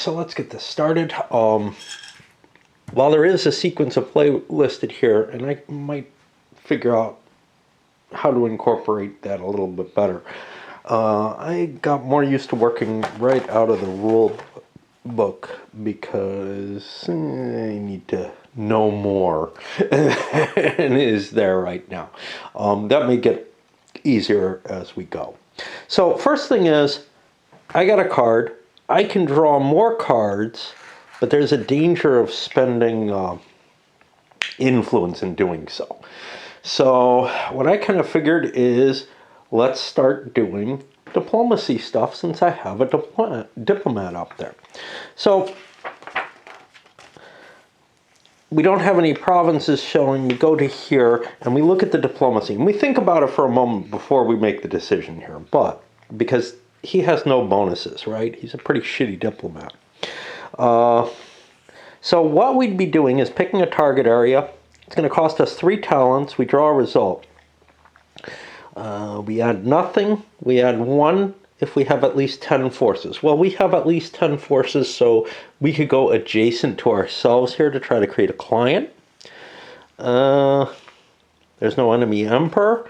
so let's get this started. While there is a sequence of play listed here, and I might figure out how to incorporate that a little bit better, I got more used to working right out of the rule book because I need to know more and is there right now. That may get easier as we go. So first thing is, I got a card. I can draw more cards, but there's a danger of spending influence in doing so. So what I kind of figured is, let's start doing diplomacy stuff since I have a diplomat up there. So we don't have any provinces showing. We go to here and we look at the diplomacy and we think about it for a moment before we make the decision here. But because he has no bonuses, right? He's a pretty shitty diplomat. So what we'd be doing is picking a target area. It's going to cost us 3 talents. We draw a result. We add nothing. We add 1 if we have at least 10 forces. Well, we have at least 10 forces, so we could go adjacent to ourselves here to try to create a client. There's no enemy emperor.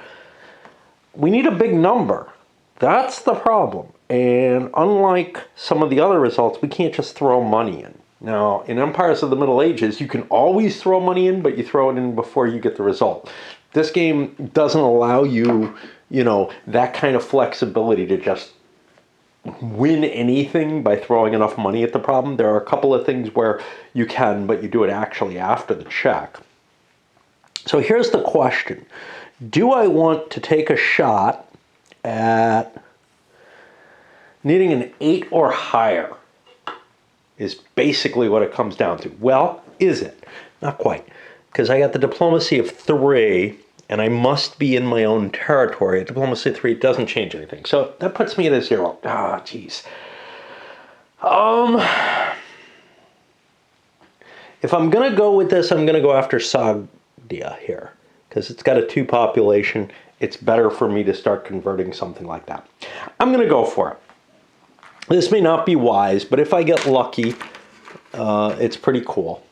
We need a big number. That's the problem. And unlike some of the other results, we can't just throw money in. Now, in Empires of the Middle Ages, you can always throw money in, but you throw it in before you get the result. This game doesn't allow you, that kind of flexibility to just win anything by throwing enough money at the problem. There are a couple of things where you can, but you do it actually after the check. So here's the question. Do I want to take a shot at needing an 8 or higher? Is basically what it comes down to. Well, is it? Not quite. Because I got the diplomacy of 3, and I must be in my own territory. A diplomacy of 3 doesn't change anything. So that puts me at a 0. Ah, jeez. If I'm going to go with this, I'm going to go after Sagdia here. Because it's got a 2 population. It's better for me to start converting something like that. I'm going to go for it. This may not be wise, but if I get lucky, it's pretty cool.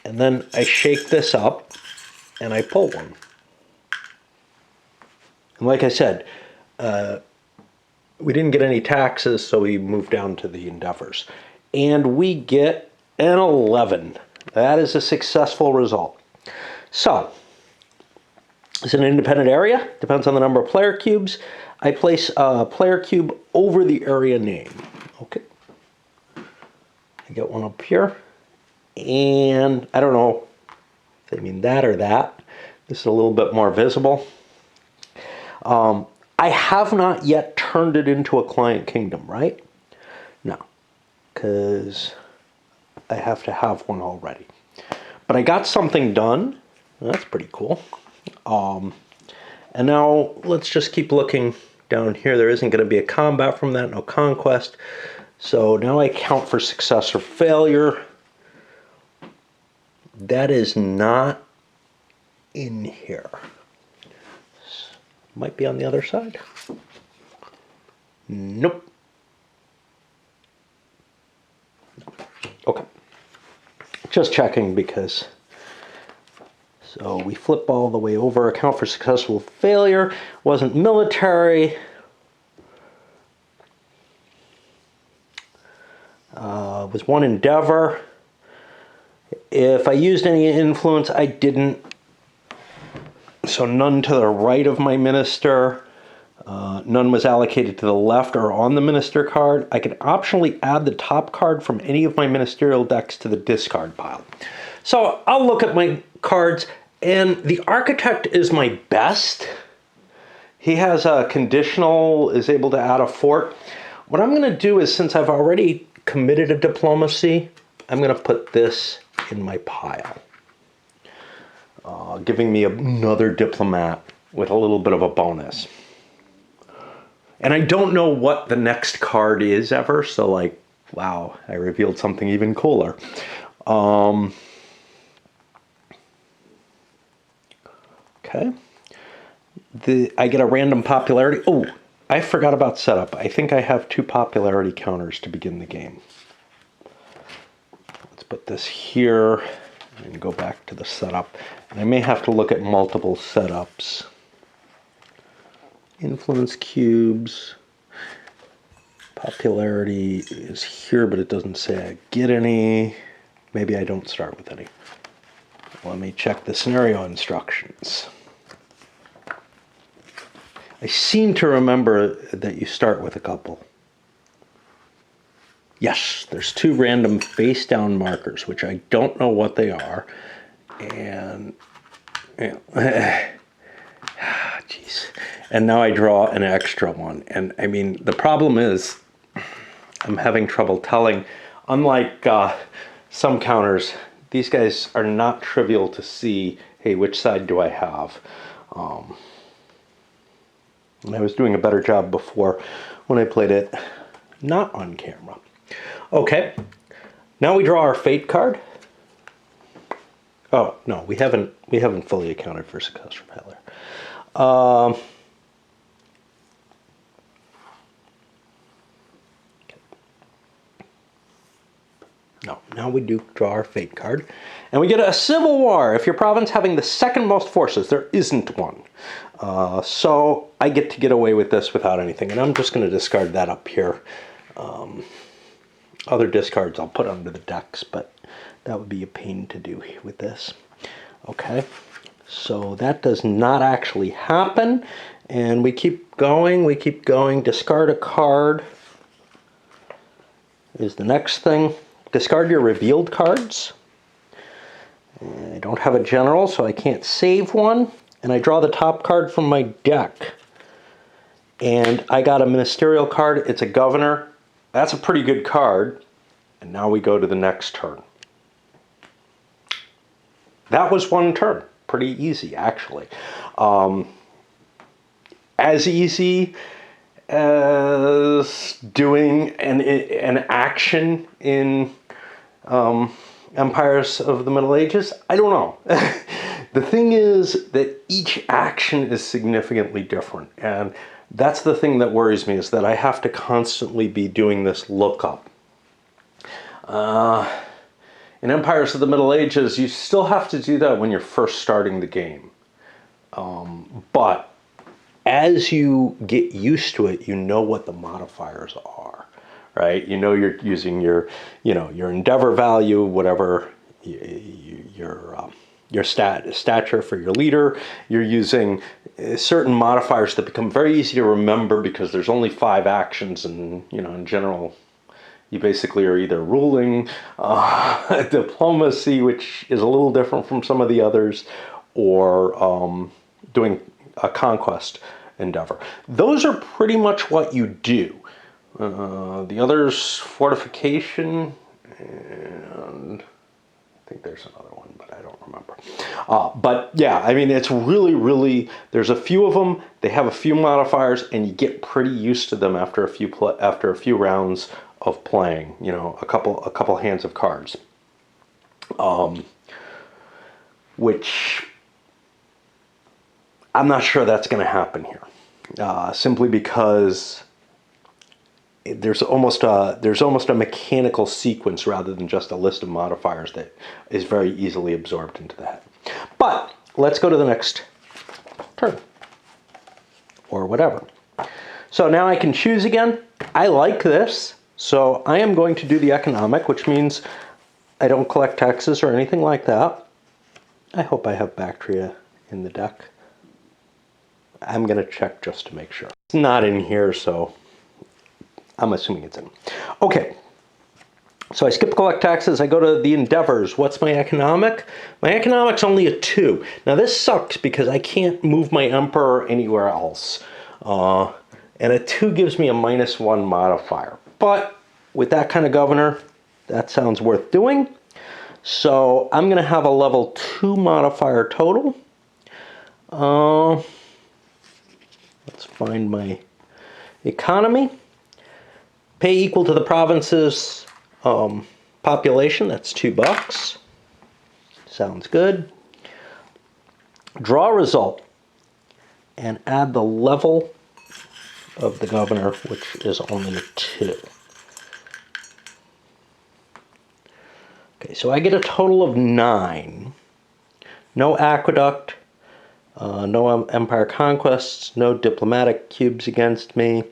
And then I shake this up, and I pull one. And like I said, we didn't get any taxes, so we moved down to the endeavors. And we get an 11. That is a successful result. So, it's an independent area. Depends on the number of player cubes. I place a player cube over the area name. Okay. I get one up here. And I don't know if they mean that or that. This is a little bit more visible. I have not yet turned it into a client kingdom, right? No. Because I have to have one already. But I got something done. That's pretty cool. And now let's just keep looking down here. There isn't going to be a combat from that, no conquest. So now I count for success or failure. That is not in here. Might be on the other side. Nope. Okay. Just checking because... So we flip all the way over, account for successful failure, wasn't military. Was 1 endeavor. If I used any influence, I didn't. So none to the right of my minister. None was allocated to the left or on the minister card. I can optionally add the top card from any of my ministerial decks to the discard pile. So I'll look at my cards, and the architect is my best. He has a conditional, is able to add a fort. What I'm going to do is, since I've already committed a diplomacy, I'm going to put this in my pile. Giving me another diplomat with a little bit of a bonus. And I don't know what the next card is ever, so like, wow, I revealed something even cooler. Okay. I get a random popularity. Oh, I forgot about setup. I think I have 2 popularity counters to begin the game. Let's put this here and go back to the setup. And I may have to look at multiple setups. Influence cubes. Popularity is here, but it doesn't say I get any. Maybe I don't start with any. Let me check the scenario instructions. I seem to remember that you start with a couple. Yes, there's 2 random face down markers, which I don't know what they are. And, jeez. And now I draw an extra one. And I mean, the problem is I'm having trouble telling. Unlike some counters, these guys are not trivial to see, hey, which side do I have? And I was doing a better job before when I played it not on camera. Okay, now we draw our fate card. Oh no, we haven't fully accounted for success or failure. No, now we do draw our fate card. And we get a civil war. If your province having the 2nd most forces, there isn't one. So I get away with this without anything. And I'm just going to discard that up here. Other discards I'll put under the decks, but that would be a pain to do with this. Okay, so that does not actually happen. And we keep going, Discard a card is the next thing. Discard your revealed cards. I don't have a general, so I can't save one. And I draw the top card from my deck. And I got a ministerial card. It's a governor. That's a pretty good card. And now we go to the next turn. That was one turn. Pretty easy, actually. As easy as doing an action in Empires of the Middle Ages? I don't know. The thing is that each action is significantly different. And that's the thing that worries me, is that I have to constantly be doing this lookup. In Empires of the Middle Ages, you still have to do that when you're first starting the game. But as you get used to it, you know what the modifiers are, right? You know you're using your endeavor value, whatever your stature for your leader. You're using certain modifiers that become very easy to remember because there's only 5 actions, and in general, you basically are either ruling, diplomacy, which is a little different from some of the others, or doing a conquest endeavor. Those are pretty much what you do. The others, fortification, and I think there's another one, but I don't remember. But yeah, I mean, it's really, there's a few of them. They have a few modifiers, and you get pretty used to them after a few rounds of playing. A couple hands of cards, which I'm not sure that's going to happen here, simply because there's almost a mechanical sequence rather than just a list of modifiers that is very easily absorbed into the head. But let's go to the next turn, or whatever. So now I can choose again. I like this, so I am going to do the economic, which means I don't collect taxes or anything like that. I hope I have Bactria in the deck. I'm going to check just to make sure. It's not in here, so I'm assuming it's in. Okay, so I skip collect taxes. I go to the endeavors. What's my economic? My economic's only a 2. Now this sucks because I can't move my emperor anywhere else. And a 2 gives me a -1 modifier. But with that kind of governor, that sounds worth doing. So I'm going to have a level 2 modifier total. Let's find my economy. Pay equal to the province's population. That's $2. Sounds good. Draw result and add the level of the governor, which is only a 2. Okay, so I get a total of 9. No aqueduct, no empire conquests, no diplomatic cubes against me.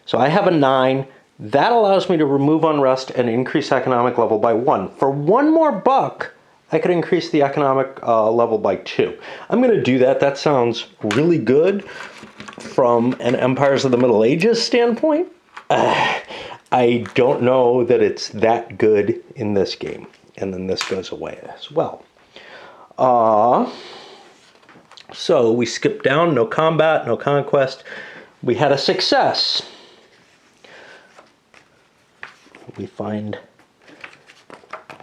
So I have a 9. That allows me to remove unrest and increase economic level by 1. For 1 more buck, I could increase the economic level by 2. I'm going to do that. That sounds really good from an Empires of the Middle Ages standpoint. I don't know that it's that good in this game. And then this goes away as well. So we skip down, no combat, no conquest. We had a success. We find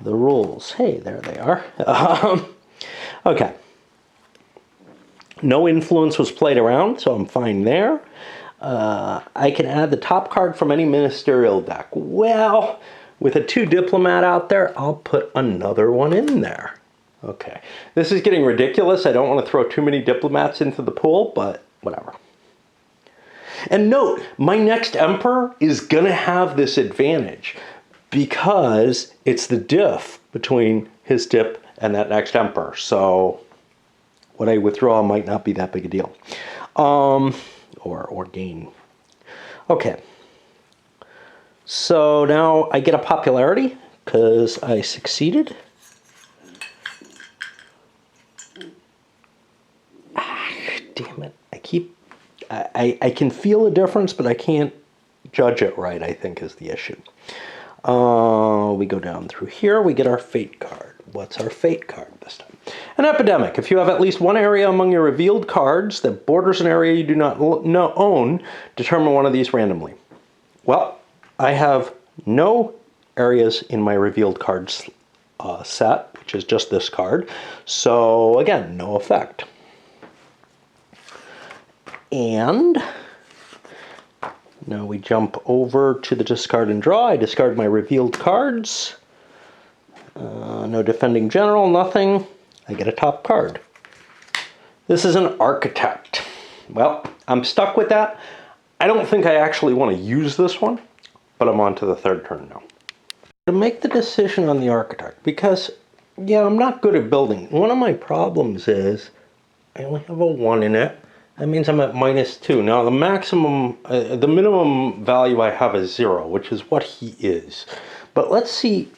the rules. Hey, there they are. Okay. No influence was played around, so I'm fine there. I can add the top card from any ministerial deck. Well, with a 2 diplomat out there, I'll put another one in there. Okay. This is getting ridiculous. I don't want to throw too many diplomats into the pool, but whatever. And note, my next emperor is going to have this advantage because it's the diff between his dip and that next emperor. So what I withdraw might not be that big a deal. Or gain. Okay. So now I get a popularity because I succeeded. Damn it. I can feel a difference, but I can't judge it right, I think, is the issue. We go down through here. We get our fate card. What's our fate card this time? An epidemic. If you have at least one area among your revealed cards that borders an area you do not own, determine one of these randomly. Well, I have no areas in my revealed cards set, which is just this card. So, again, no effect. And now we jump over to the discard and draw. I discard my revealed cards. No defending general, nothing. I get a top card. This is an architect. Well, I'm stuck with that. I don't think I actually want to use this one, but I'm on to the 3rd turn now. To make the decision on the architect, because, yeah, I'm not good at building. One of my problems is I only have a 1 in it. That means I'm at -2. Now, the minimum value I have is 0, which is what he is. But let's see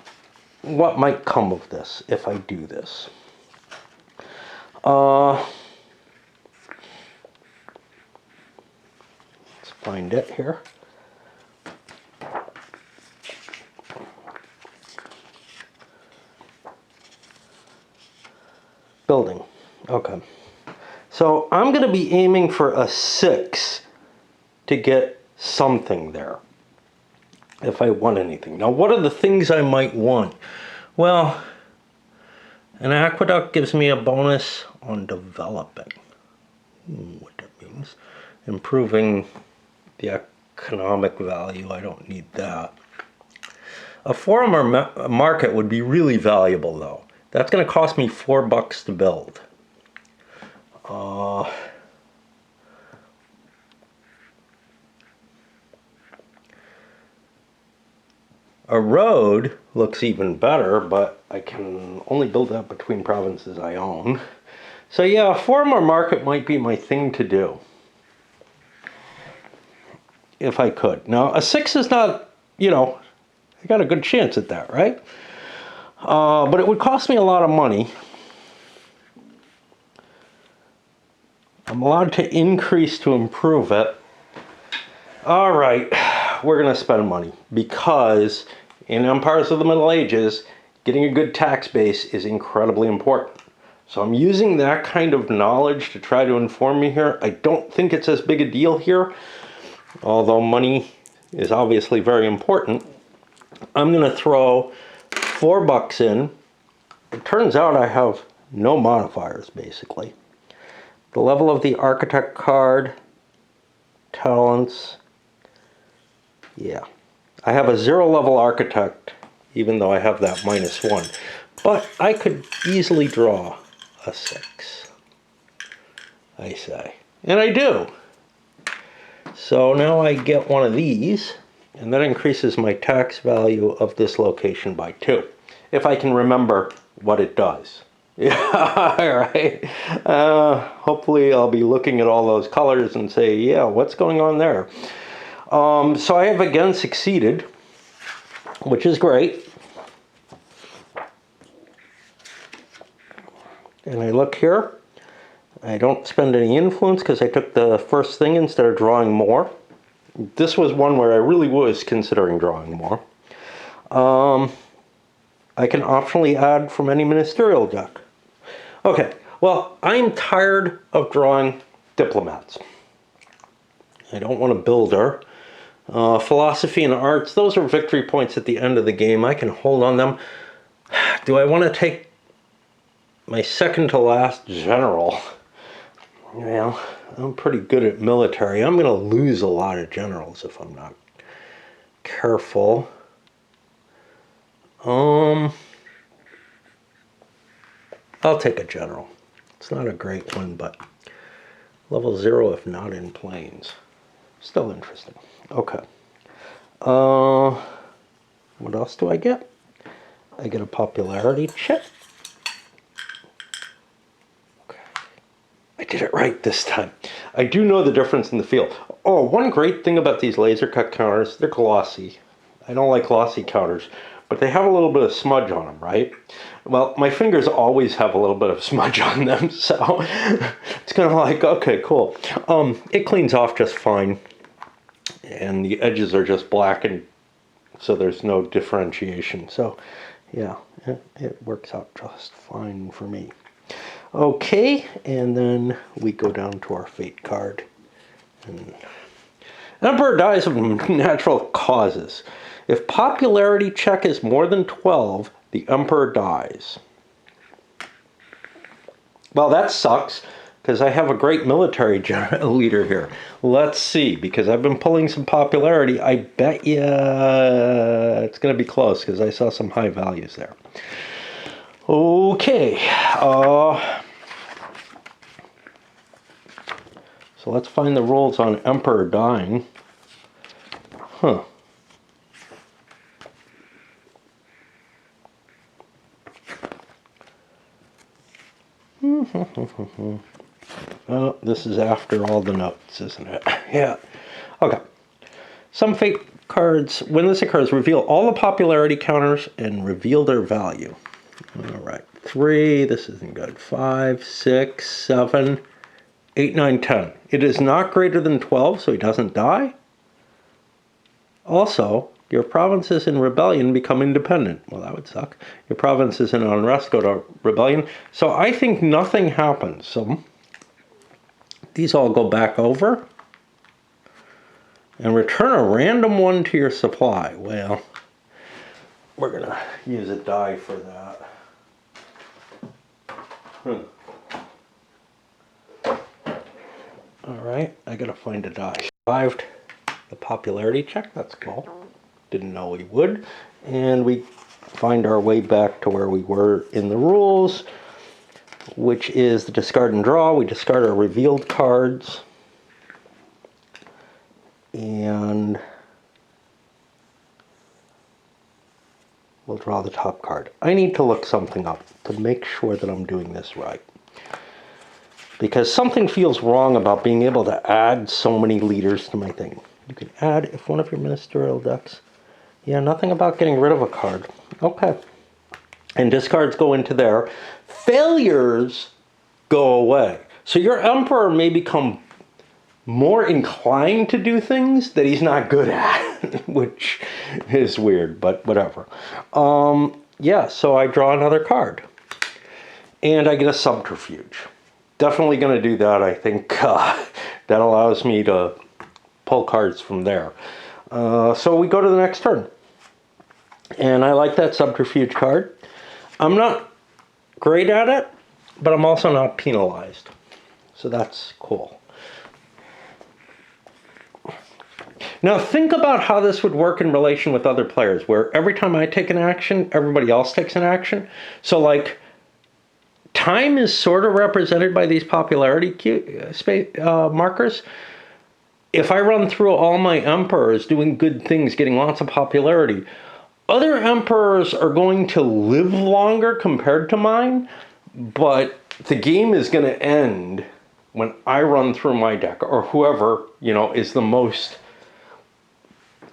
what might come of this if I do this. Let's find it here. Building. Okay. So I'm going to be aiming for a 6 to get something there, if I want anything. Now, what are the things I might want? Well, an aqueduct gives me a bonus on developing. What that means. Improving the economic value. I don't need that. A forum or market would be really valuable, though. That's going to cost me $4 to build. A road looks even better, but I can only build that between provinces I own. So yeah, a forum or market might be my thing to do. If I could. Now, a 6 is not, I got a good chance at that, right? But it would cost me a lot of money. I'm allowed to increase to improve it. All right, we're going to spend money because in Empires of the Middle Ages, getting a good tax base is incredibly important. So I'm using that kind of knowledge to try to inform me here. I don't think it's as big a deal here, although money is obviously very important. I'm going to throw $4 in. It turns out I have no modifiers, basically. The level of the architect card, talents, yeah. I have a 0 level architect, even though I have that -1. But I could easily draw a 6, I say. And I do. So now I get one of these, and that increases my tax value of this location by 2. If I can remember what it does. Yeah, all right. Hopefully I'll be looking at all those colors and say, yeah, what's going on there? So I have again succeeded, which is great. And I look here. I don't spend any influence because I took the first thing instead of drawing more. This was one where I really was considering drawing more. I can optionally add from any ministerial deck. Okay, well, I'm tired of drawing diplomats. I don't want a builder. Philosophy and arts, those are victory points at the end of the game. I can hold on them. Do I want to take my second to last general? Well, I'm pretty good at military. I'm going to lose a lot of generals if I'm not careful. I'll take a general. It's not a great one, but level 0 if not in planes. Still interesting. Okay. What else do I get? I get a popularity check. Okay. I did it right this time. I do know the difference in the feel. Oh, one great thing about these laser cut counters, they're glossy. I don't like glossy counters, but they have a little bit of smudge on them, right? Well, my fingers always have a little bit of smudge on them, so it's kind of like, okay, cool. It cleans off just fine, and the edges are just blackened, so there's no differentiation. So, yeah, it works out just fine for me. Okay, and then we go down to our fate card. And Emperor dies of natural causes. If popularity check is more than 12, the Emperor dies. Well, that sucks, because I have a great military leader here. Let's see, because I've been pulling some popularity. I bet you it's going to be close, because I saw some high values there. Okay. So let's find the rules on Emperor dying. Huh. Oh, this is after all the notes, isn't it? Yeah. Okay. Some fate cards, when this occurs, reveal all the popularity counters and reveal their value. All right. 3, this isn't good. 5, 6, 7, 8, 9, 10. It is not greater than 12, so he doesn't die. Also, your provinces in rebellion become independent. Well, that would suck. Your provinces in unrest go to rebellion. So I think nothing happens. So these all go back over. And return a random one to your supply. Well, we're going to use a die for that. All right, I got to find a die. Survived the popularity check. That's cool. Didn't know we would. And we find our way back to where we were in the rules, which is the discard and draw. We discard our revealed cards. And we'll draw the top card. I need to look something up to make sure that I'm doing this right. Because something feels wrong about being able to add so many leaders to my thing. You can add if one of your ministerial decks. Yeah, nothing about getting rid of a card. Okay. And discards go into there. Failures go away. So your Emperor may become more inclined to do things that he's not good at, which is weird, but whatever. Yeah, so I draw another card. And I get a subterfuge. Definitely going to do that, I think. That allows me to pull cards from there. So we go to the next turn. And I like that subterfuge card. I'm not great at it, but I'm also not penalized. So that's cool. Now think about how this would work in relation with other players, where every time I take an action, everybody else takes an action. So like, time is sort of represented by these popularity markers. if I run through all my emperors doing good things, getting lots of popularity, other emperors are going to live longer compared to mine, but the game is going to end when I run through my deck, or whoever, is the most,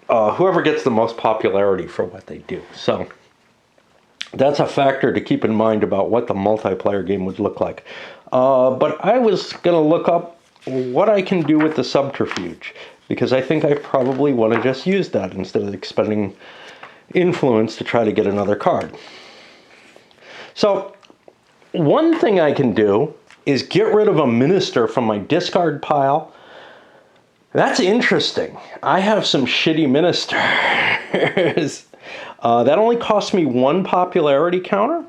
whoever gets the most popularity for what they do. So that's a factor to keep in mind about what the multiplayer game would look like. But I was going to look up what I can do with the Subterfuge, because I think I probably want to just use that instead of expending influence to try to get another card. So one thing I can do is get rid of a minister from my discard pile. That's interesting. I have some shitty ministers. That only costs me 1 popularity counter,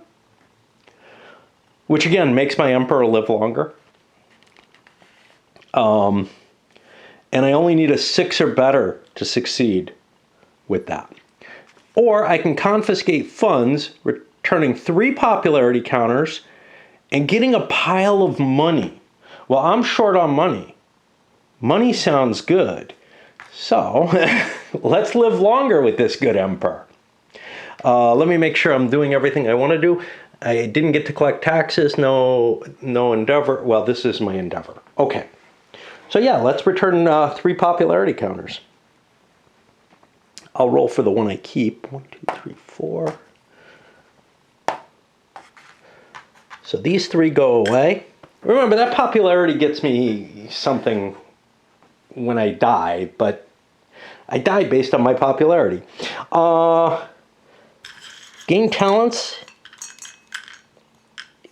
which again makes my emperor live longer. And I only need a 6 or better to succeed with that. Or I can confiscate funds, returning 3 popularity counters, and getting a pile of money. Well, I'm short on money. Money sounds good. So let's live longer with this good emperor. Let me make sure I'm doing everything I want to do. I didn't get to collect taxes. No endeavor. Well, this is my endeavor. Okay. So yeah, let's return 3 popularity counters. I'll roll for the one I keep. 1, 2, 3, 4. So these 3 go away. Remember, that popularity gets me something when I die, but I die based on my popularity. Gain talents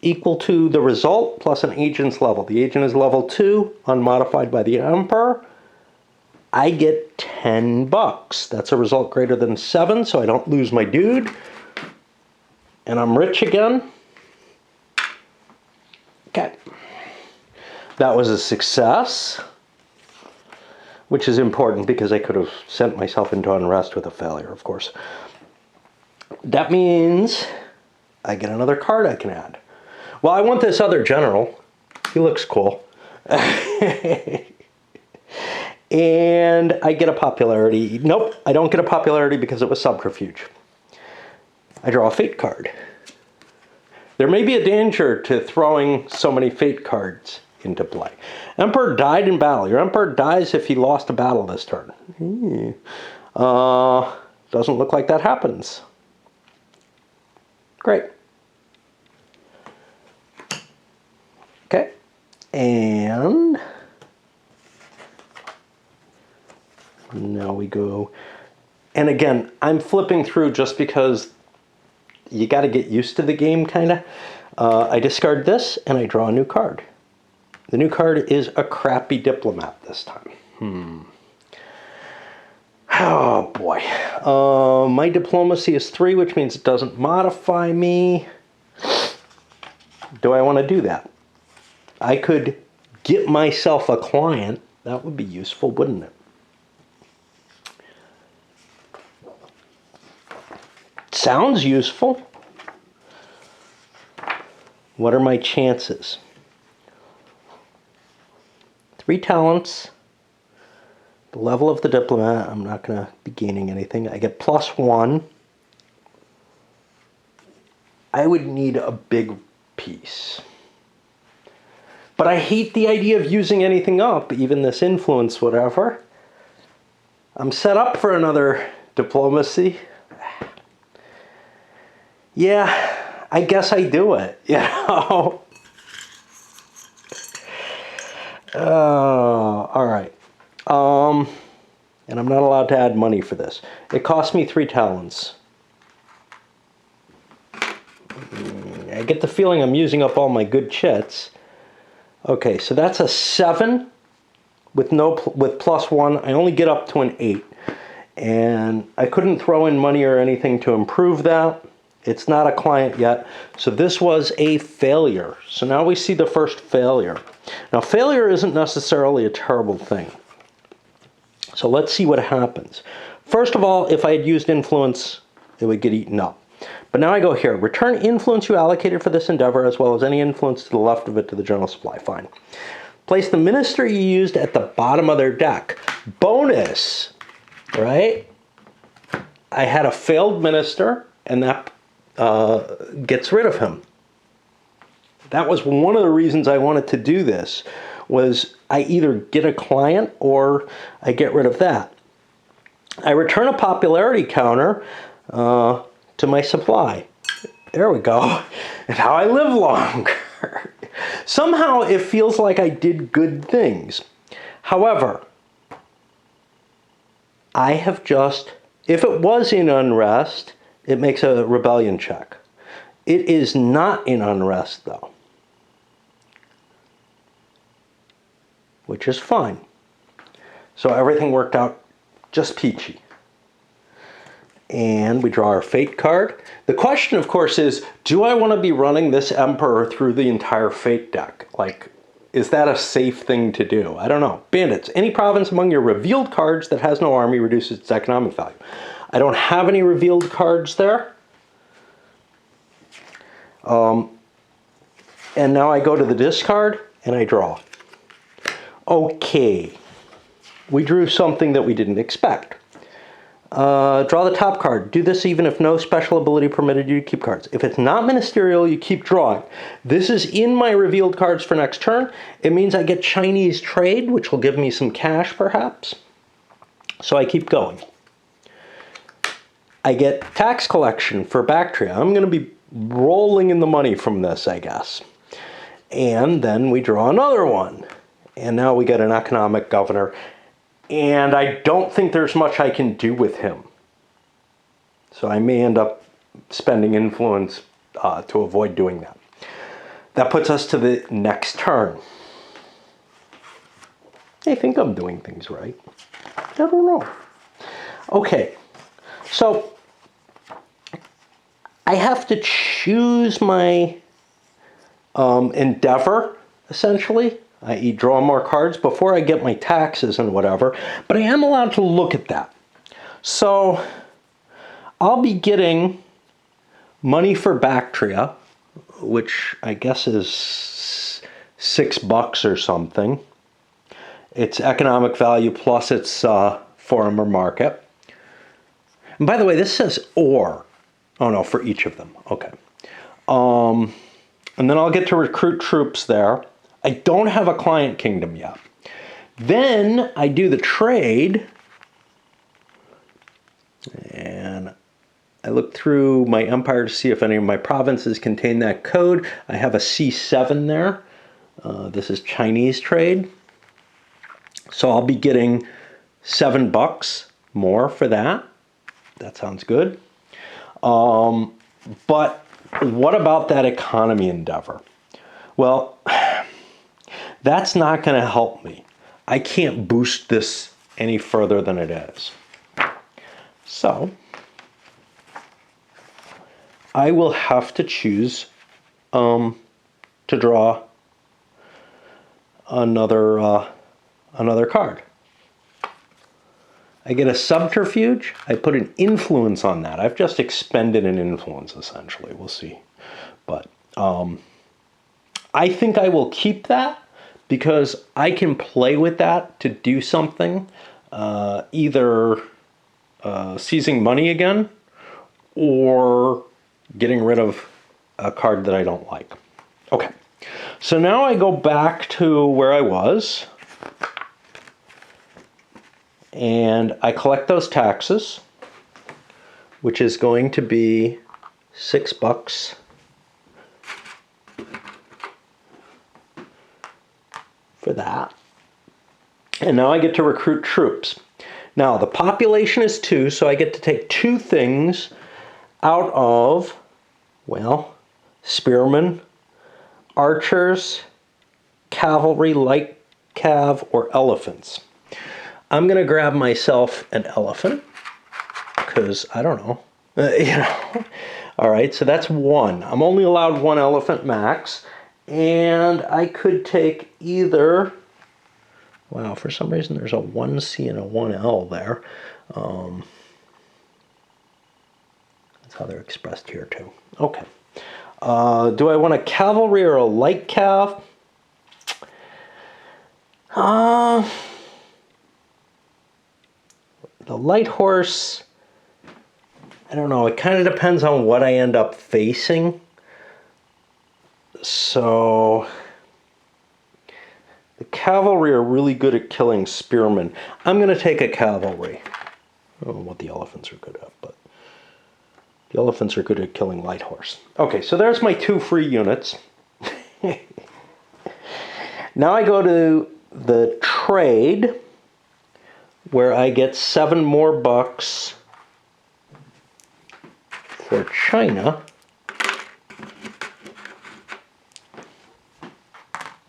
equal to the result plus an agent's level. The agent is level 2, unmodified by the emperor. I get $10. That's a result greater than 7, so I don't lose my dude. And I'm rich again. Okay. That was a success, which is important because I could have sent myself into unrest with a failure, of course. That means I get another card I can add. Well, I want this other general. He looks cool. And I get a popularity. Nope, I don't get a popularity because it was Subterfuge. I draw a fate card. There may be a danger to throwing so many fate cards into play. Emperor died in battle. Your emperor dies if he lost a battle this turn. Doesn't look like that happens. Great. Okay. And now we go. And again, I'm flipping through just because you got to get used to the game, kind of. I discard this, and I draw a new card. The new card is a crappy diplomat this time. Oh, boy. My diplomacy is 3, which means it doesn't modify me. Do I want to do that? I could get myself a client. That would be useful, wouldn't it? Sounds useful. What are my chances? 3 talents. The level of the diplomat, I'm not going to be gaining anything. I get +1. I would need a big piece. But I hate the idea of using anything up, even this influence, whatever. I'm set up for another diplomacy. Yeah, I guess I do it, you know. All right. And I'm not allowed to add money for this. It cost me 3 talents. I get the feeling I'm using up all my good chits. Okay, so that's a 7 with +1. I only get up to an 8. And I couldn't throw in money or anything to improve that. It's not a client yet. So this was a failure. So now we see the first failure. Now, failure isn't necessarily a terrible thing. So let's see what happens. First of all, if I had used influence, it would get eaten up. But now I go here. Return influence you allocated for this endeavor, as well as any influence to the left of it to the general supply. Fine. Place the minister you used at the bottom of their deck. Bonus, right? I had a failed minister, and that gets rid of him. That was one of the reasons I wanted to do this, was I either get a client or I get rid of that. I return a popularity counter to my supply. There we go. And how I live longer. Somehow it feels like I did good things. However, I have just, if it was in unrest, it makes a rebellion check. It is not in unrest though, which is fine. So everything worked out just peachy. And we draw our fate card. The question, of course, is, do I want to be running this Emperor through the entire fate deck? Like, is that a safe thing to do? I don't know. Bandits. Any province among your revealed cards that has no army reduces its economic value. I don't have any revealed cards there. And now I go to the discard and I draw. Okay. We drew something that we didn't expect. Draw the top card. Do this even if no special ability permitted you to keep cards. If it's not ministerial, you keep drawing. This is in my revealed cards for next turn. It means I get Chinese trade, which will give me some cash perhaps. So I keep going. I get tax collection for Bactria. I'm going to be rolling in the money from this, I guess. And then we draw another one. And now we get an economic governor. And I don't think there's much I can do with him. So I may end up spending influence to avoid doing that. That puts us to the next turn. I think I'm doing things right. I don't know. Okay, so I have to choose my endeavor, essentially. I.e. draw more cards before I get my taxes and whatever, but I am allowed to look at that. So I'll be getting money for Bactria, which I guess is $6 or something. It's economic value plus its forum or market. And by the way, this says or. Oh no, for each of them. Okay. And then I'll get to recruit troops there. I don't have a client kingdom yet. Then I do the trade. And I look through my empire to see if any of my provinces contain that code. I have a C7 there. This is Chinese trade. So I'll be getting $7 more for that. That sounds good. But what about that economy endeavor? Well, that's not going to help me. I can't boost this any further than it is. So I will have to choose to draw another card. I get a subterfuge. I put an influence on that. I've just expended an influence, essentially. We'll see. But I think I will keep that because I can play with that to do something, either seizing money again or getting rid of a card that I don't like. Okay, so now I go back to where I was and I collect those taxes, which is going to be $6. For that. And now I get to recruit troops. Now the population is 2, so I get to take 2 things out of, well, spearmen, archers, cavalry, light cav, or elephants. I'm going to grab myself an elephant because I don't know. All right, so that's 1. I'm only allowed 1 elephant max. And I could take either, wow, for some reason there's a 1C and a 1L there. That's how they're expressed here too. Okay. Do I want a cavalry or a light cav? The light horse, I don't know, it kind of depends on what I end up facing. So the cavalry are really good at killing spearmen. I'm going to take a cavalry. I don't know what the elephants are good at, but the elephants are good at killing light horse. Okay, so there's my 2 free units. Now I go to the trade, where I get 7 more bucks for China.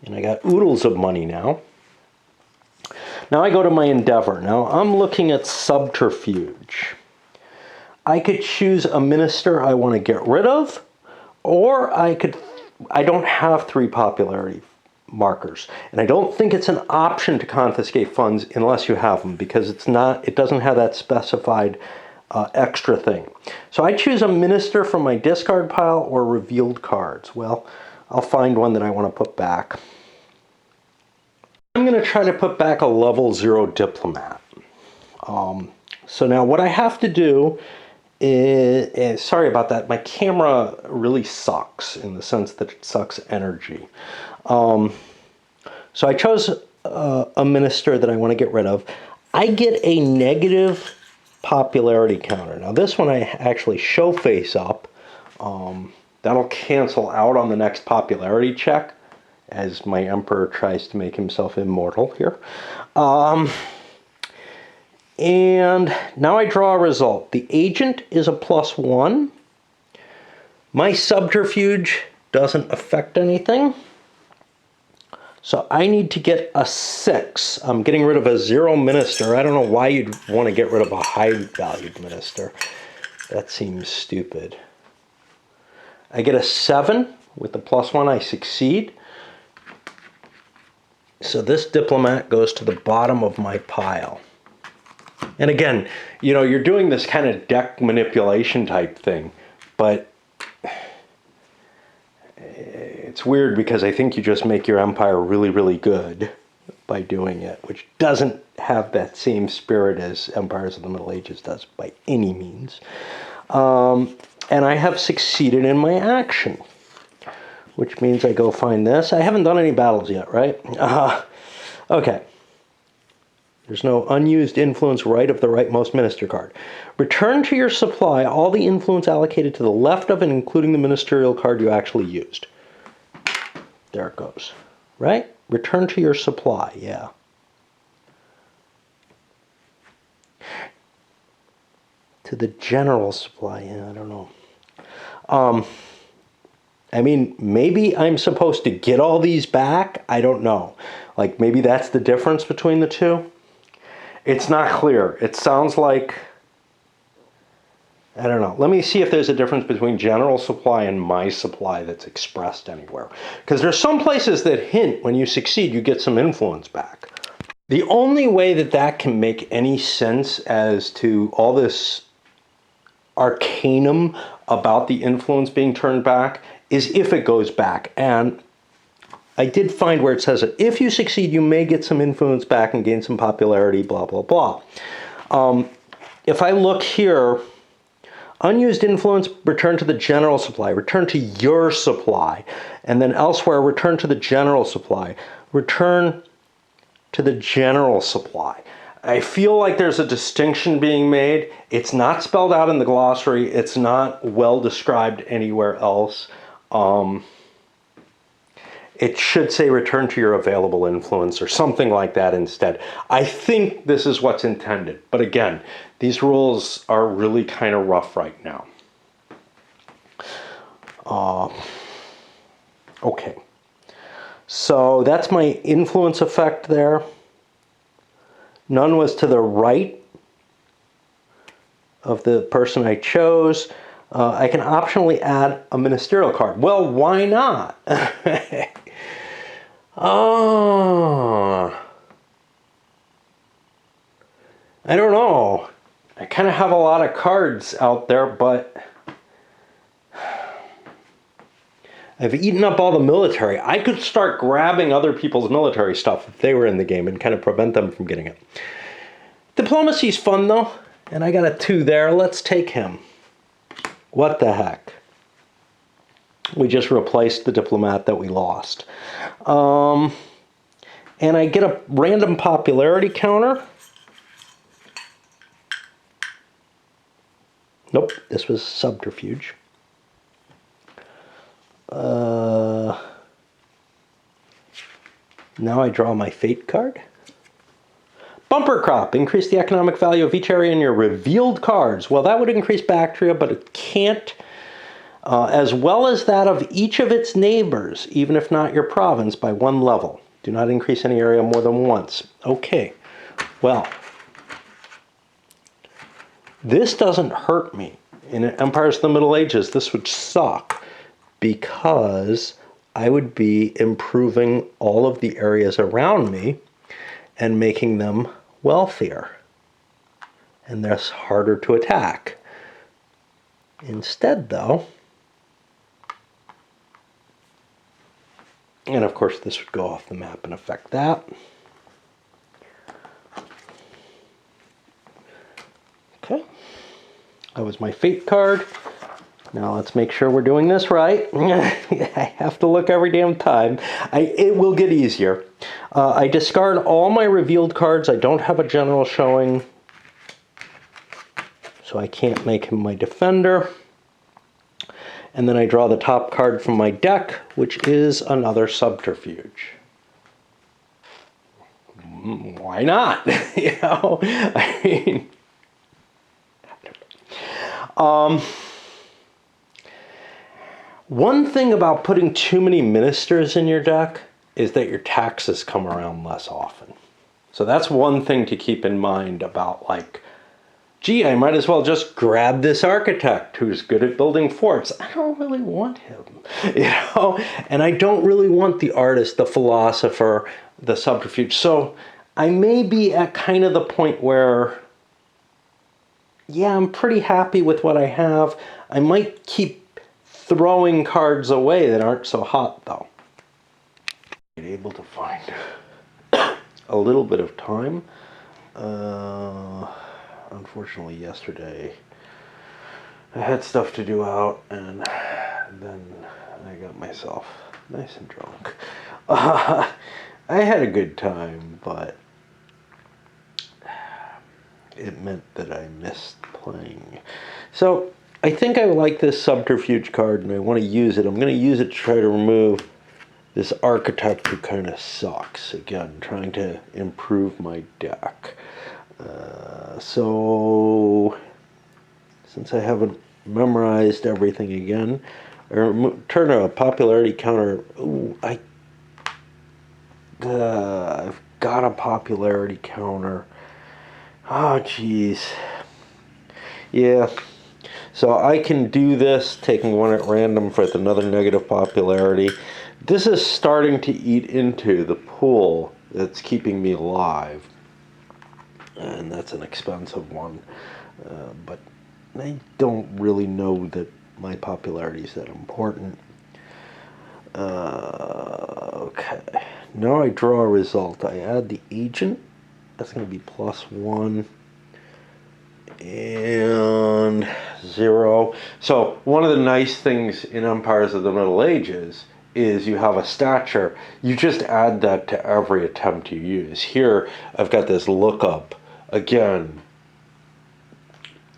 And I got oodles of money now. Now I go to my endeavor. Now I'm looking at subterfuge. I could choose a minister I want to get rid of, or I don't have 3 popularity markers. And I don't think it's an option to confiscate funds unless you have them, because it doesn't have that specified extra thing. So I choose a minister from my discard pile or revealed cards. Well, I'll find one that I want to put back. I'm going to try to put back a level 0 diplomat. So now what I have to do is, sorry about that, my camera really sucks in the sense that it sucks energy. So I chose a minister that I want to get rid of. I get a negative popularity counter. Now this one I actually show face up. That'll cancel out on the next popularity check, as my emperor tries to make himself immortal here. And now I draw a result. The agent is a +1. My subterfuge doesn't affect anything. So I need to get a 6. I'm getting rid of a 0 minister. I don't know why you'd want to get rid of a high-valued minister. That seems stupid. I get a 7 with the +1. I succeed. So this diplomat goes to the bottom of my pile. And again, you know, you're doing this kind of deck manipulation type thing, but it's weird because I think you just make your empire really, really good by doing it, which doesn't have that same spirit as Empires of the Middle Ages does by any means. And I have succeeded in my action, which means I go find this. I haven't done any battles yet, right? Okay. There's no unused influence right of the rightmost minister card. Return to your supply all the influence allocated to the left of and including the ministerial card you actually used. There it goes. Right? Return to your supply, yeah. To the general supply, yeah, I don't know. I mean, maybe I'm supposed to get all these back. I don't know. Like, maybe that's the difference between the two. It's not clear. It sounds like, I don't know. Let me see if there's a difference between general supply and my supply that's expressed anywhere. Because there's some places that hint when you succeed, you get some influence back. The only way that that can make any sense as to all this arcanum about the influence being turned back is if it goes back. And I did find where it says that if you succeed, you may get some influence back and gain some popularity, blah, blah, blah. If I look here, unused influence, return to the general supply, return to your supply, and then elsewhere, return to the general supply, return to the general supply. I feel like there's a distinction being made. It's not spelled out in the glossary. It's not well described anywhere else. It should say return to your available influence or something like that instead. I think this is what's intended. But again, these rules are really kind of rough right now. Okay. So that's my influence effect there. None was to the right of the person I chose. I can optionally add a ministerial card. Well, why not? Oh, I don't know. I kind of have a lot of cards out there, but I've eaten up all the military. I could start grabbing other people's military stuff if they were in the game and kind of prevent them from getting it. Diplomacy's fun, though. And I got a 2 there. Let's take him. What the heck? We just replaced the diplomat that we lost. And I get a random popularity counter. Nope, this was Subterfuge. Now I draw my fate card. Bumper crop. Increase the economic value of each area in your revealed cards. Well, that would increase Bactria, but it can't. As well as that of each of its neighbors, even if not your province, by 1 level. Do not increase any area more than once. Okay, well, this doesn't hurt me. In Empires of the Middle Ages, this would suck because I would be improving all of the areas around me and making them wealthier. And thus harder to attack. Instead, though, and of course this would go off the map and affect that. Okay, that was my fate card. Now let's make sure we're doing this right. I have to look every damn time. It will get easier. I discard all my revealed cards. I don't have a general showing, so I can't make him my defender. And then I draw the top card from my deck, which is another Subterfuge. Why not? You know, I mean, one thing about putting too many ministers in your deck is that your taxes come around less often. So that's one thing to keep in mind about, like, gee, I might as well just grab this architect who's good at building forts. I don't really want him, you know? And I don't really want the artist, the philosopher, the subterfuge. So I may be at kind of the point where, yeah, I'm pretty happy with what I have. I might keep throwing cards away that aren't so hot, though. Able to find a little bit of time. Unfortunately, yesterday I had stuff to do out, and then I got myself nice and drunk. I had a good time, but it meant that I missed playing. So I think I like this Subterfuge card, and I want to use it. I'm going to use it to try to remove this architect who kind of sucks. Again, trying to improve my deck. So, since I haven't memorized everything again, or turn a popularity counter. Ooh, I've got a popularity counter. Oh, jeez. Yeah. So I can do this, taking one at random for another negative popularity. This is starting to eat into the pool that's keeping me alive. And that's an expensive one, but I don't really know that my popularity is that important. Okay, now I draw a result. I add the agent. That's going to be +1 and 0. So one of the nice things in Empires of the Middle Ages is you have a stature. You just add that to every attempt you use. Here, I've got this lookup. Again,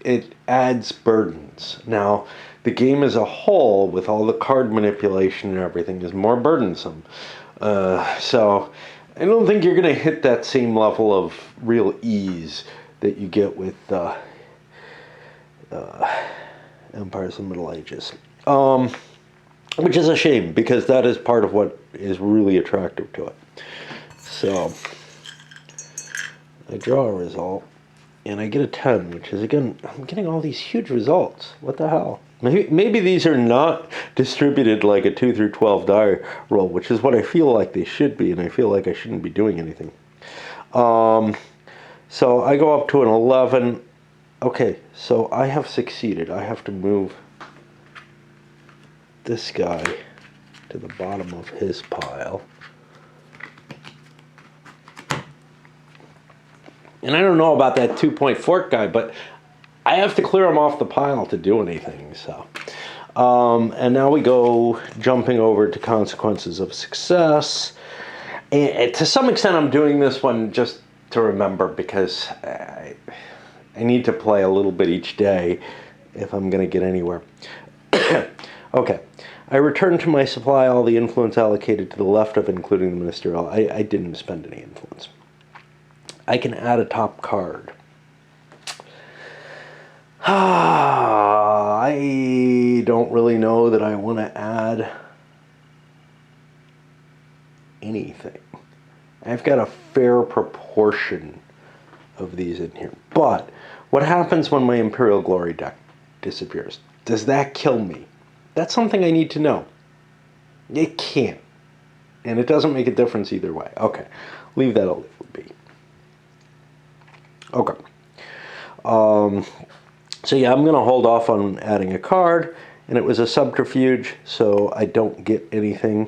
it adds burdens. Now, the game as a whole, with all the card manipulation and everything, is more burdensome. So, I don't think you're going to hit that same level of real ease that you get with Empires of the Middle Ages. Which is a shame, because that is part of what is really attractive to it. So, I draw a result, and I get a 10, which is, again, I'm getting all these huge results. What the hell? Maybe these are not distributed like a 2 through 12 die roll, which is what I feel like they should be, and I feel like I shouldn't be doing anything. So I go up to an 11. Okay, so I have succeeded. I have to move this guy to the bottom of his pile. And I don't know about that 2-point fork guy, but I have to clear him off the pile to do anything. So, and now we go jumping over to consequences of success. And to some extent, I'm doing this one just to remember because I need to play a little bit each day if I'm going to get anywhere. Okay. I returned to my supply all the influence allocated to the left of, including the ministerial. I didn't spend any influence. I can add a top card. I don't really know that I want to add anything. I've got a fair proportion of these in here. But what happens when my Imperial Glory deck disappears? Does that kill me? That's something I need to know. It can't. And it doesn't make a difference either way. Okay. Leave that a little be. Okay. So yeah, I'm going to hold off on adding a card. And it was a subterfuge, so I don't get anything.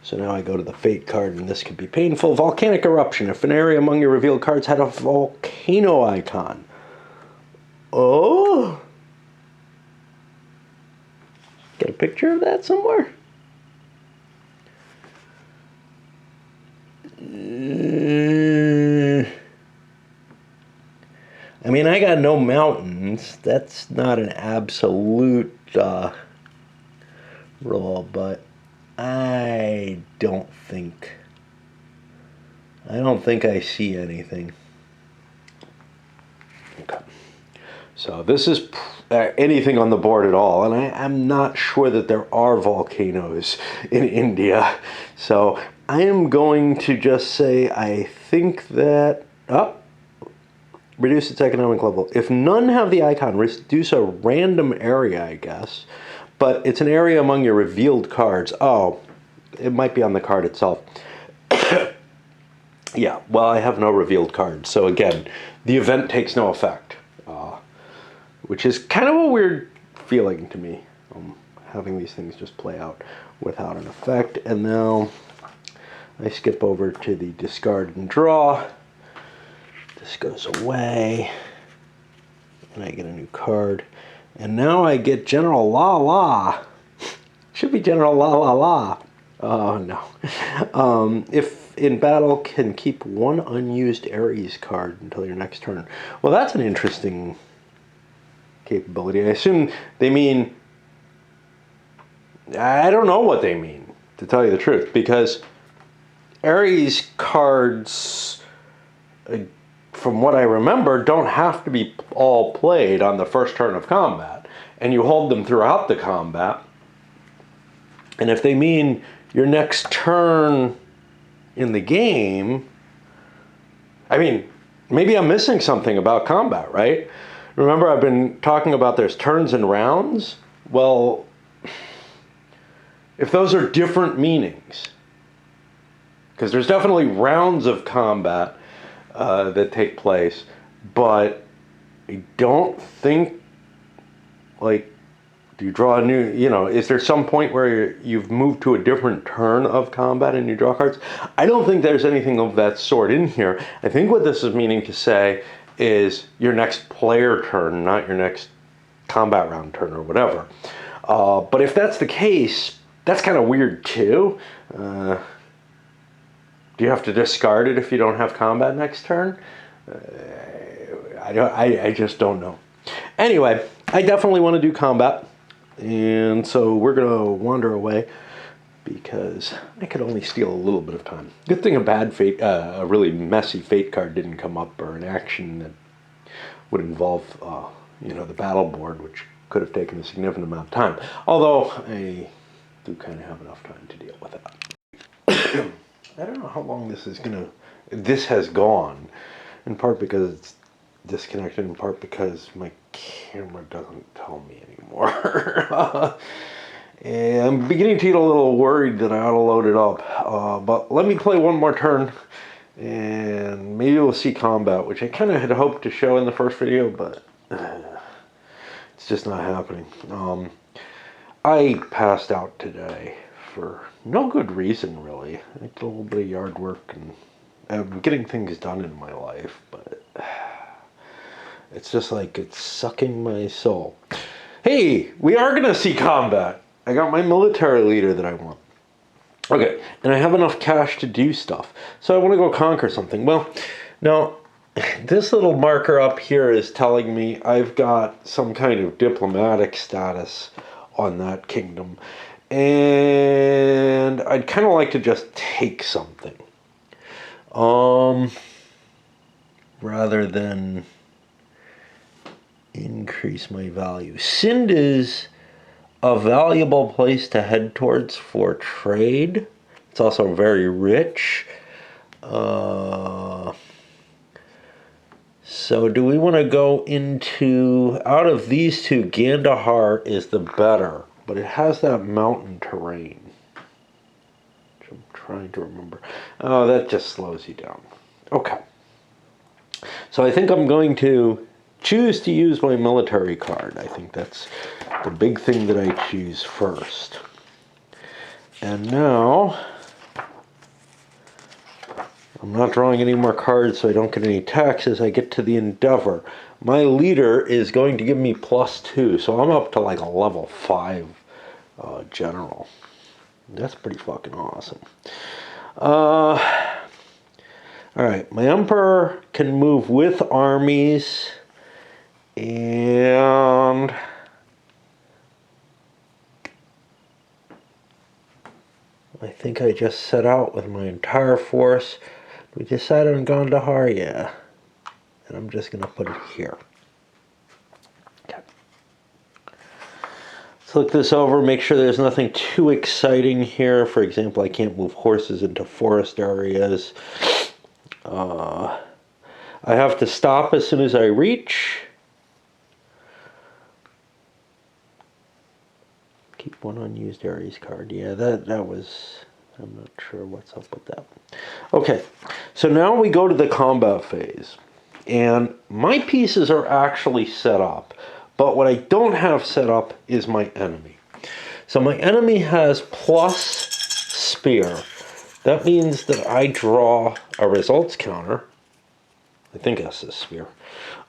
So now I go to the fate card, and this could be painful. Volcanic eruption. If an area among your revealed cards had a volcano icon. Oh? Got a picture of that somewhere? I mean, I got no mountains. That's not an absolute rule, but I don't think I see anything. Okay. So this is anything on the board at all, and I'm not sure that there are volcanoes in India. So I am going to just say I think that reduce its economic level. If none have the icon, reduce a random area, I guess. But it's an area among your revealed cards. Oh, it might be on the card itself. Yeah, well, I have no revealed cards. So again, the event takes no effect. Which is kind of a weird feeling to me. Having these things just play out without an effect. And now I skip over to the discard and draw. This goes away, and I get a new card. And now I get General La La. Should be General La La La. Oh, no. If in battle, can keep one unused Ares card until your next turn. Well, that's an interesting capability. I assume they mean... I don't know what they mean, to tell you the truth, because Ares cards... from what I remember, don't have to be all played on the first turn of combat. And you hold them throughout the combat. And if they mean your next turn in the game, I mean, maybe I'm missing something about combat, right? Remember, I've been talking about there's turns and rounds? Well, if those are different meanings, because there's definitely rounds of combat that take place, but I don't think, like, do you draw a new, is there some point where you've moved to a different turn of combat and you draw cards? I don't think there's anything of that sort in here. I think what this is meaning to say is your next player turn, not your next combat round turn or whatever. But if that's the case, that's kind of weird too. Do you have to discard it if you don't have combat next turn? I just don't know. Anyway, I definitely want to do combat. And so we're going to wander away because I could only steal a little bit of time. Good thing a bad fate, a really messy fate card didn't come up, or an action that would involve, the battle board, which could have taken a significant amount of time. Although I do kind of have enough time to deal with that. I don't know how long this has gone, in part because it's disconnected, in part because my camera doesn't tell me anymore. And I'm beginning to get a little worried that I ought to load it up. But let me play one more turn, and maybe we'll see combat, which I kind of had hoped to show in the first video, but it's just not happening. I passed out today for no good reason, really. I did a little bit of yard work, and I'm getting things done in my life, but it's just like it's sucking my soul. Hey, we are going to see combat. I got my military leader that I want. Okay, and I have enough cash to do stuff. So I want to go conquer something. Well, now, this little marker up here is telling me I've got some kind of diplomatic status on that kingdom. And I'd kind of like to just take something. Rather than increase my value. Sind is a valuable place to head towards for trade. It's also very rich. So do we want to go into, out of these two, Gandahar is the better, but it has that mountain terrain. Which I'm trying to remember. Oh, that just slows you down. Okay. So I think I'm going to choose to use my military card. I think that's the big thing that I choose first. And now, I'm not drawing any more cards so I don't get any taxes. I get to the Endeavor. My leader is going to give me +2, so I'm up to like a level 5 general. That's pretty fucking awesome. Alright, my Emperor can move with armies, and I think I just set out with my entire force. We decided on Gandahar, yeah. And I'm just going to put it here. Okay. Let's look this over, make sure there's nothing too exciting here. For example, I can't move horses into forest areas. I have to stop as soon as I reach. Keep one unused Ares card. Yeah, that was... I'm not sure what's up with that. Okay, so now we go to the combat phase. And my pieces are actually set up. But what I don't have set up is my enemy. So my enemy has plus spear. That means that I draw a results counter. I think that's a spear.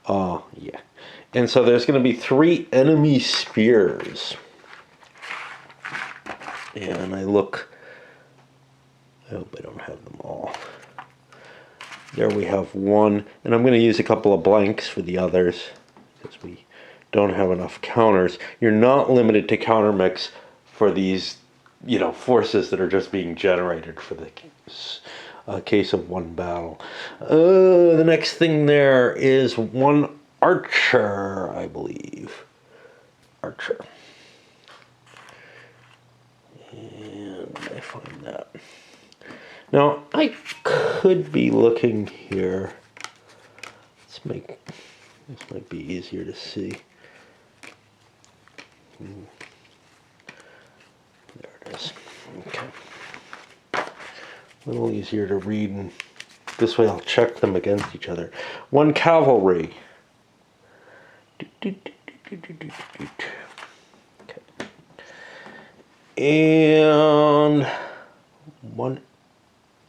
Yeah. And so there's going to be 3 enemy spears. And I look... I hope I don't have them all. There we have 1. And I'm going to use a couple of blanks for the others, because we don't have enough counters. You're not limited to counter mix for these, you know, forces that are just being generated for the case of 1 battle. The next thing there is 1 archer, I believe. Archer. And I find that. Now, I could be looking here. This might be easier to see. There it is. Okay. A little easier to read, and this way I'll check them against each other. 1 cavalry. Okay. And 1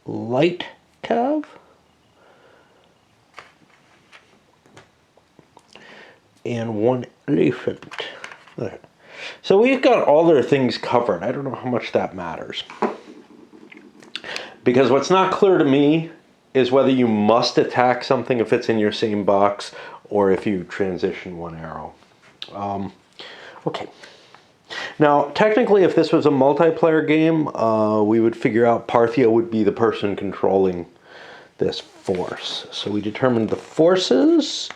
light cav. And 1 elephant. Okay. So we've got all their things covered. I don't know how much that matters. Because what's not clear to me is whether you must attack something if it's in your same box, or if you transition 1 arrow. Okay. Now, technically, if this was a multiplayer game, we would figure out Parthia would be the person controlling this force. So we determined the forces.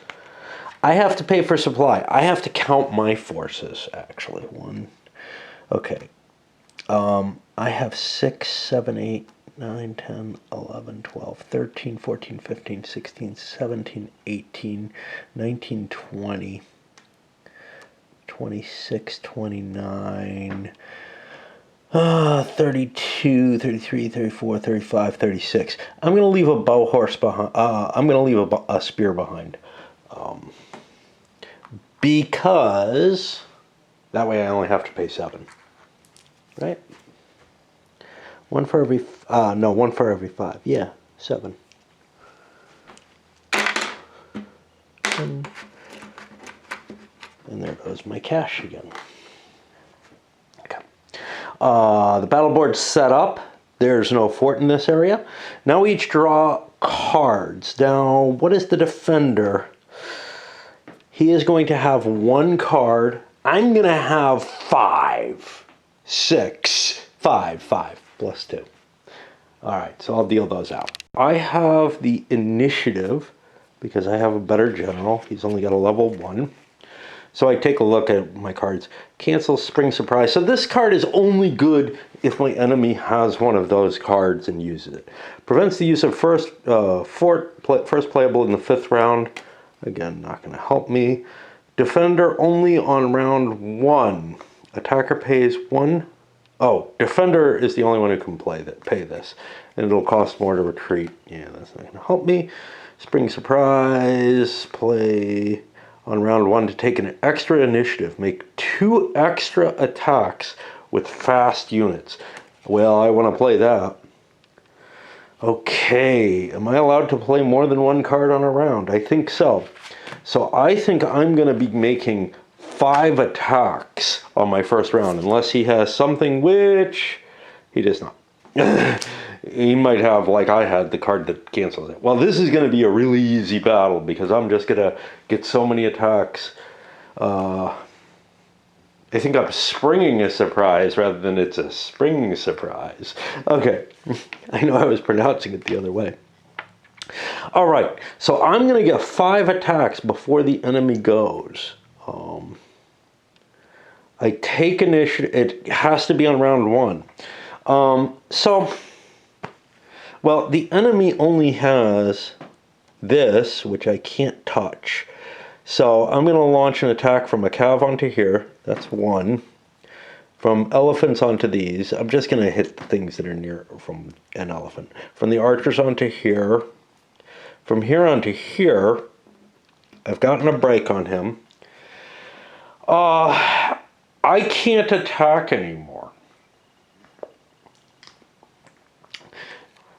I have to pay for supply. I have to count my forces, actually. 1. Okay. I have 6, 7, 8, 9, 10, 11, 12, 13, 14, 15, 16, 17, 18, 19, 20, 26, 29, 32, 33, 34, 35, 36. I'm going to leave a bow horse behind. I'm going to leave a spear behind. Because that way I only have to pay 7. Right? One for every, no, one for every 5. Yeah, 7. And there goes my cash again. Okay. The battle board's set up. There's no fort in this area. Now we each draw cards. Now, what is the defender? He is going to have 1 card. I'm going to have 5. 6. 5 plus 2. All right, so I'll deal those out. I have the initiative because I have a better general. He's only got a level 1. So I take a look at my cards. Cancel Spring Surprise. So this card is only good if my enemy has one of those cards and uses it. Prevents the use of first playable in the 5th round. Again, not going to help me. Defender only on round 1. Attacker pays 1. Oh, Defender is the only one who can pay this. And it'll cost more to retreat. Yeah, that's not going to help me. Spring Surprise. Play on round 1 to take an extra initiative. Make 2 extra attacks with fast units. Well, I want to play that. Okay, am I allowed to play more than 1 card on a round? I think so. So I think I'm going to be making 5 attacks on my first round, unless he has something which he does not. He might have, like I had, the card that cancels it. Well, this is going to be a really easy battle because I'm just going to get so many attacks. I think I'm springing a surprise rather than it's a spring surprise. Okay, I know I was pronouncing it the other way. All right, so I'm going to get 5 attacks before the enemy goes. I take initiative. It has to be on round 1. Well, the enemy only has this, which I can't touch. So I'm going to launch an attack from a cav onto here. That's 1. From elephants onto these. I'm just going to hit the things that are near from an elephant. From the archers onto here. From here onto here. I've gotten a break on him. I can't attack anymore.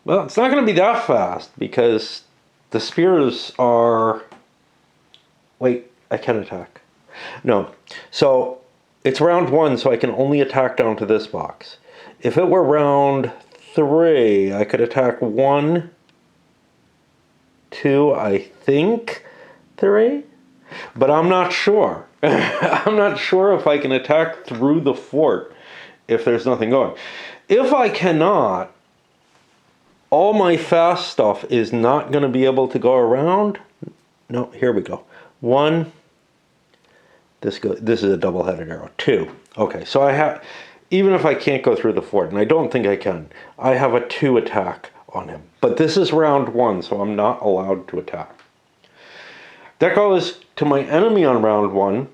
Well, it's not going to be that fast because the spears are... Wait, I can attack. No. So it's round 1, so I can only attack down to this box. If it were round 3, I could attack 1, 2, I think 3. But I'm not sure. I'm not sure if I can attack through the fort if there's nothing going. If I cannot, all my fast stuff is not going to be able to go around. No, here we go. 1. This is a double-headed arrow. 2. Okay, so I have, even if I can't go through the fort, and I don't think I can, I have a 2 attack on him. But this is round 1, so I'm not allowed to attack. That goes to my enemy on round 1.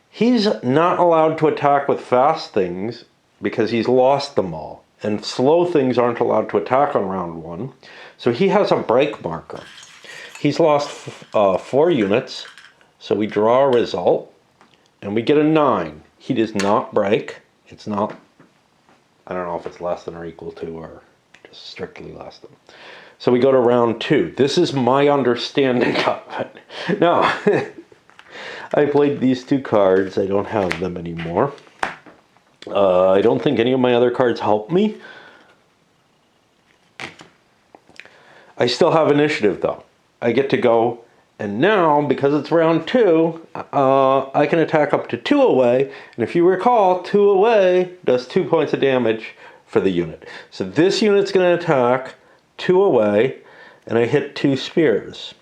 He's not allowed to attack with fast things because he's lost them all. And slow things aren't allowed to attack on round 1. So he has a break marker. He's lost 4 units. So we draw a result. And we get a 9. He does not break. It's not, I don't know if it's less than or equal to or just strictly less than. So we go to round 2. This is my understanding of it. Now, I played these 2 cards. I don't have them anymore. I don't think any of my other cards help me. I still have initiative though. I get to go, and now because it's round 2, I can attack up to 2 away. And if you recall, 2 away does 2 points of damage for the unit. So this unit's going to attack 2 away, and I hit 2 spears.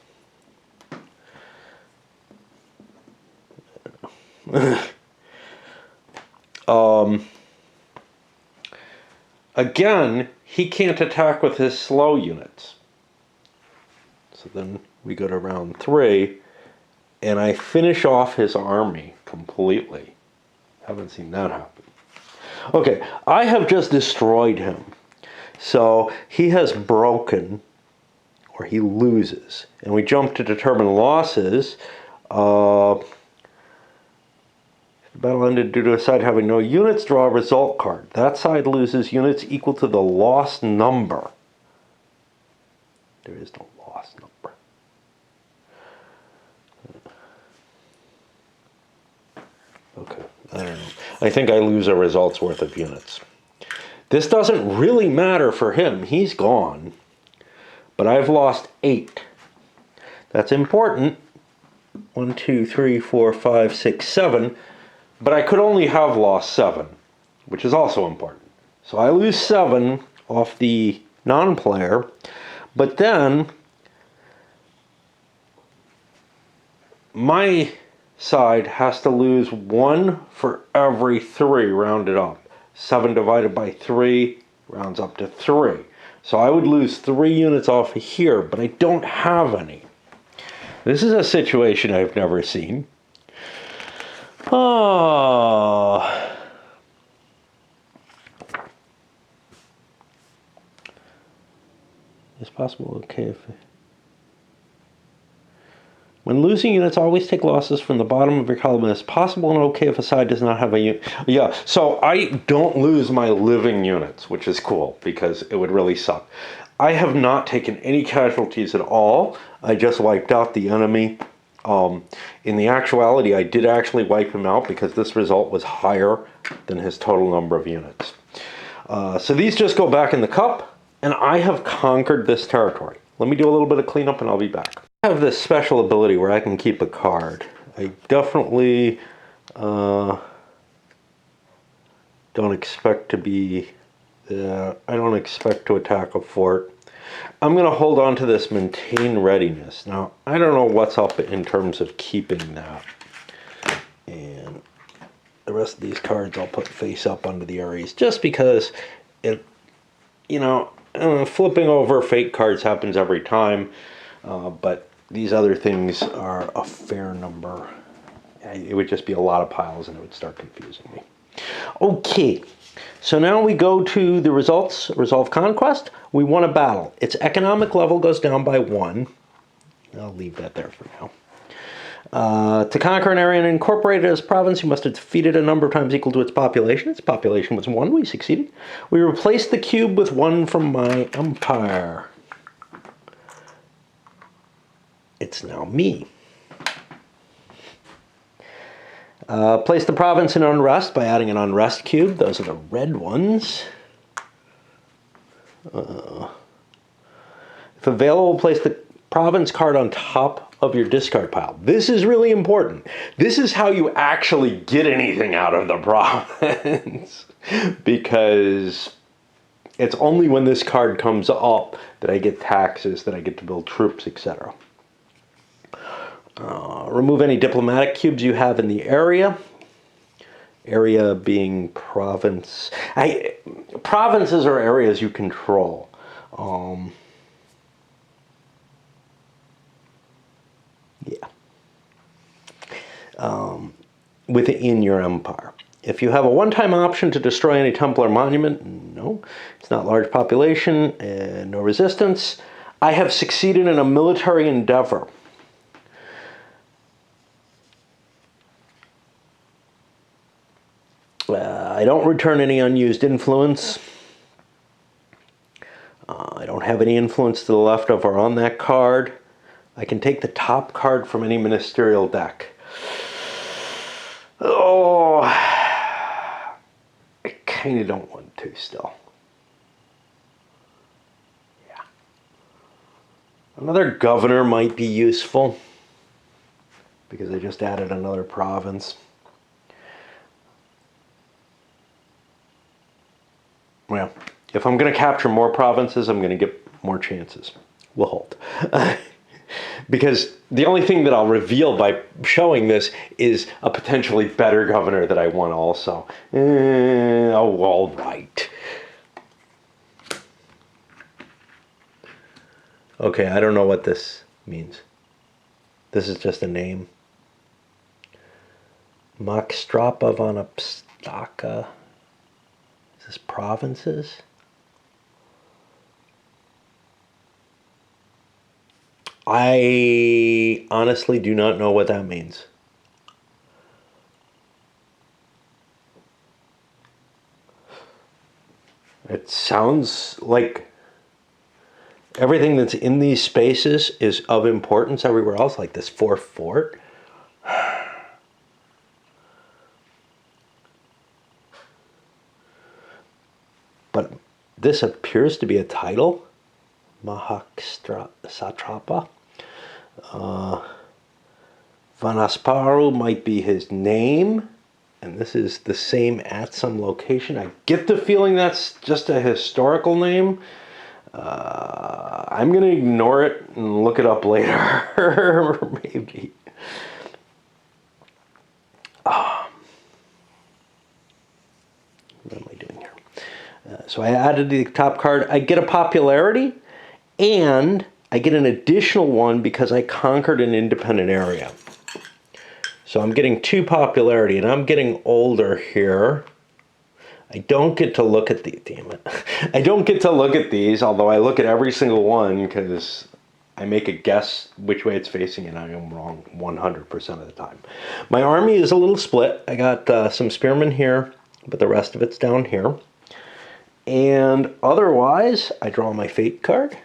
Again, he can't attack with his slow units. So then we go to round 3, and I finish off his army completely. Haven't seen that happen. Okay, I have just destroyed him. So he has broken, or he loses. And we jump to determine losses. The battle ended due to a side having no units. Draw a result card. That side loses units equal to the lost number. There is no lost number. Okay, I don't know. I think I lose a result's worth of units. This doesn't really matter for him. He's gone. But I've lost 8. That's important. 1, 2, 3, 4, 5, 6, 7. But I could only have lost 7, which is also important. So I lose 7 off the non-player. But then my side has to lose 1 for every 3 rounded up. 7 divided by 3 rounds up to 3. So I would lose 3 units off of here, but I don't have any. This is a situation I've never seen. Oh. It's possible, okay, if... When losing units, always take losses from the bottom of your column. It's possible and okay if a side does not have a unit. Yeah, so I don't lose my living units, which is cool, because it would really suck. I have not taken any casualties at all. I just wiped out the enemy. In the actuality, I did actually wipe him out because this result was higher than his total number of units. So these just go back in the cup, and I have conquered this territory. Let me do a little bit of cleanup and I'll be back. I have this special ability where I can keep a card. I definitely don't expect to be... I don't expect to attack a fort. I'm going to hold on to this maintain readiness. Now, I don't know what's up in terms of keeping that. And the rest of these cards I'll put face up under the Aries, just because it, you know, flipping over fake cards happens every time. But these other things are a fair number. It would just be a lot of piles and it would start confusing me. Okay. So now we go to the results. Resolve Conquest. We won a battle. Its economic level goes down by 1. I'll leave that there for now. To conquer an area and incorporate it as province, you must have defeated a number of times equal to its population. Its population was 1. We succeeded. We replaced the cube with 1 from my empire. It's now me. Place the province in unrest by adding an unrest cube. Those are the red ones. If available, place the province card on top of your discard pile. This is really important. This is how you actually get anything out of the province. Because it's only when this card comes up that I get taxes, that I get to build troops, etc. Remove any diplomatic cubes you have in the area. Area being province. Provinces are areas you control. Within your empire. If you have a one-time option to destroy any temple or monument, no. It's not large population and no resistance. I have succeeded in a military endeavor. I don't return any unused influence. I don't have any influence to the left of or on that card. I can take the top card from any ministerial deck. Oh, I kind of don't want to still. Yeah. Another governor might be useful because I just added another province. Well, if I'm going to capture more provinces, I'm going to get more chances. We'll hold. Because the only thing that I'll reveal by showing this is a potentially better governor that I want also. Oh, all right. Okay, I don't know what this means. This is just a name. Makstrapa von Obstaka. Is this provinces? I honestly do not know what that means. It sounds like everything that's in these spaces is of importance everywhere else, like this fourth fort. But this appears to be a title. Satrapa. Vanasparu might be his name. And this is the same at some location. I get the feeling that's just a historical name. I'm going to ignore it and look it up later. Maybe. What am I doing here? So I added the top card. I get a popularity, and I get an additional one because I conquered an independent area. So I'm getting 2 popularity, and I'm getting older here. I don't get to look at these, damn it. I don't get to look at these, although I look at every single one because I make a guess which way it's facing, and I am wrong 100% of the time. My army is a little split. I got some spearmen here, but the rest of it's down here. And otherwise, I draw my fate card.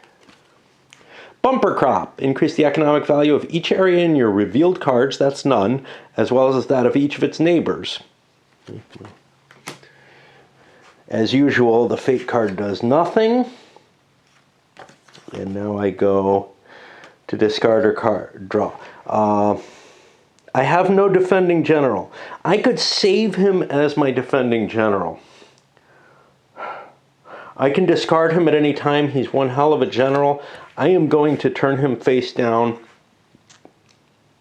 Bumper crop. Increase the economic value of each area in your revealed cards, that's none, as well as that of each of its neighbors. As usual, the fate card does nothing. And now I go to discard or card, draw. I have no defending general. I could save him as my defending general. I can discard him at any time. He's one hell of a general. I am going to turn him face down.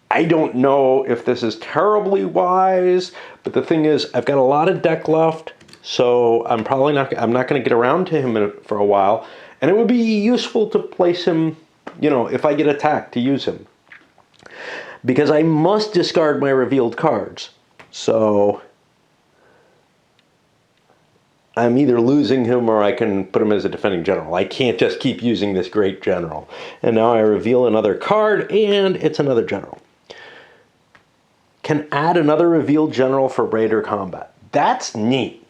I don't know if this is terribly wise, but the thing is, I've got a lot of deck left, so I'm not going to get around to him for a while. And it would be useful to place him, you know, if I get attacked, to use him. Because I must discard my revealed cards. So I'm either losing him or I can put him as a defending general. I can't just keep using this great general. And now I reveal another card, and it's another general. Can add another revealed general for raid or combat. That's neat.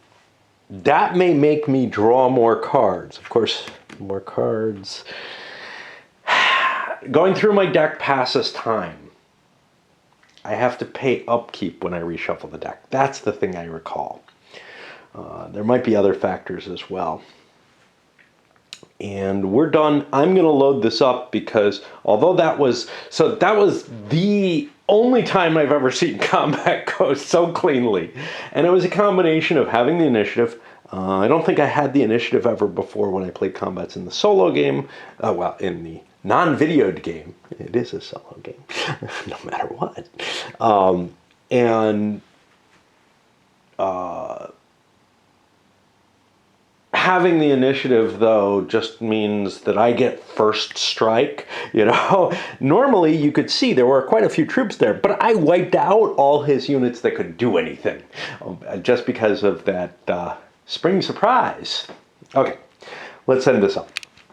That may make me draw more cards. Of course, more cards. Going through my deck passes time. I have to pay upkeep when I reshuffle the deck. That's the thing I recall. There might be other factors as well. And we're done. I'm going to load this up because although that was the only time I've ever seen combat go so cleanly. And it was a combination of having the initiative. I don't think I had the initiative ever before when I played combats in the solo game. Well, in the non-videoed game. It is a solo game, no matter what. Having the initiative, though, just means that I get first strike. You know, normally you could see there were quite a few troops there, but I wiped out all his units that could do anything just because of that spring surprise. Okay, let's end this up.